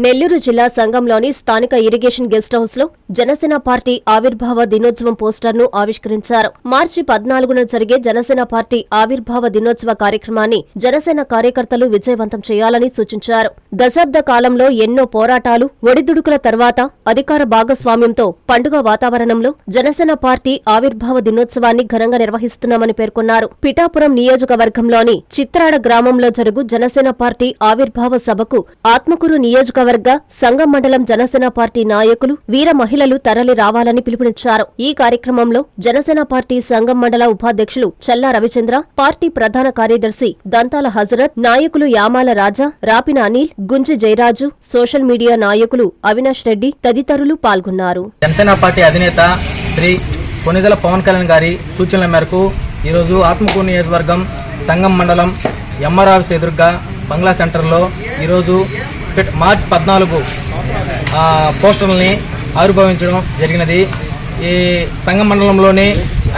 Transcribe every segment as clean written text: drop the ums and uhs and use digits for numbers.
నెల్లూరు జిల్లా సంఘంలోని స్థానిక irrigation guest house లో జనసేన పార్టీ ఆవిర్భావ దినోత్సవం పోస్టర్ను ఆవిష్కరించారు. మార్చి 14న జరిగే జనసేన పార్టీ ఆవిర్భావ దినోత్సవ కార్యక్రమాన్ని జనసేన కార్యకర్తలు విజయవంతం చేయాలని సూచించారు. దశాబ్ద కాలంలో ఎన్నో పోరాటాలు, ఒడిదుడుకుల తర్వాత అధికార భాగస్వామ్యంతో పండుగ వాతావరణంలో జనసేన పార్టీ ఆవిర్భావ దినోత్సవాన్ని ఘనంగా నిర్వహిస్తున్నామని పేర్కొన్నారు. పిఠాపురం నియోజకవర్గంలోని చిత్రాడ గ్రామంలో జరుగు జనసేన పార్టీ ఆవిర్భావ సభకు ఆత్మకూరు నియోజకవర్గ సంగం మండలం జనసేన పార్టీ నాయకులు, వీర మహిళలు తరలి రావాలని పిలుపునిచ్చారు. ఈ కార్యక్రమంలో జనసేన పార్టీ సంగం మండల ఉపాధ్యక్షులు చల్లా రవిచంద్ర, పార్టీ ప్రధాన కార్యదర్శి దంతాల హజరత్, నాయకులు యామాల రాజా, రాపిన అనిల్, గుంజి జయరాజు, సోషల్ మీడియా నాయకులు అవినాష్ రెడ్డి తదితరులు పాల్గొన్నారు. జనసేన పార్టీ అధినేత శ్రీ కొనిదెల పవన్ కళ్యాణ్ గారి సూచనల మేరకు ఈరోజు ఆత్మకూరు నియోజకవర్గం సంగం మండలం ఎమ్మరావు ఎదురుగా బంగ్లా సెంటర్లో ఈరోజు మార్చి 14 పోస్టర్లని ఆవిర్భవించడం జరిగినది. ఈ సంగం మండలంలోని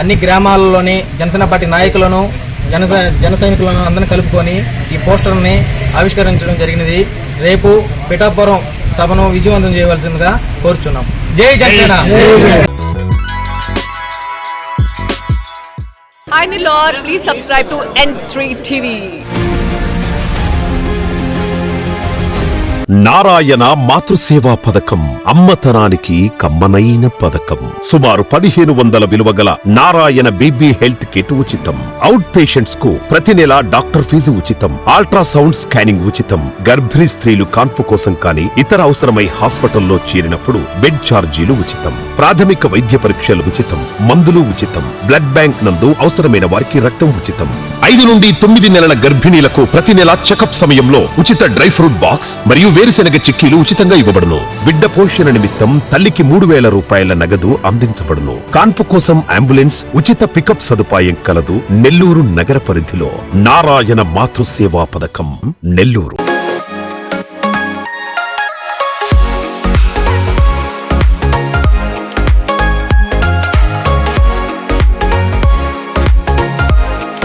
అన్ని గ్రామాలలోని జనసేన పార్టీ నాయకులను, జన సైనికులను అందరినీ కలుపుకొని ఈ పోస్టర్ని ఆవిష్కరించడం జరిగినది. రేపు పిఠాపురం సభను విజయవంతం చేయవలసిందిగా కోరుచున్నాం. జై Janasena. Hi Nilor, please subscribe to N3 TV. Narayana మాతృసేవా పథకం అమ్మతనానికి కమ్మనైన పథకం. సుమారు 1500 విలువ గల నారాయణ బేబీ హెల్త్ కిట్ ఉచితం. అవుట్ పేషెంట్స్ కు ప్రతి నెల డాక్టర్ ఫీజు ఉచితం. అల్ట్రాసౌండ్ స్కానింగ్ ఉచితం. గర్భిణీ స్త్రీలు కాన్పు కోసం కానీ ఇతర అవసరమై హాస్పిటల్లో చేరినప్పుడు బెడ్ ఛార్జీలు ఉచితం. ప్రాథమిక వైద్య పరీక్షలు ఉచితం. మందులు ఉచితం. బ్లడ్ బ్యాంక్ నందు అవసరమైన వారికి రక్తం ఉచితం. 5 నుండి 9 నెలల గర్భిణీలకు ప్రతి నెల చెకప్ సమయంలో ఉచిత డ్రై ఫ్రూట్ బాక్స్ మరియు వేరుశెనగ చిక్కీలు ఉచితంగా ఇవ్వబడును. బిడ్డ పోషణ నిమిత్తం తల్లికి 3000 రూపాయల నగదు అందించబడును. కాన్పు కోసం అంబులెన్స్, ఉచిత పికప్ సదుపాయం కలదు. నెల్లూరు నగర పరిధిలో నారాయణ మాతృసేవా పథకం, నెల్లూరు.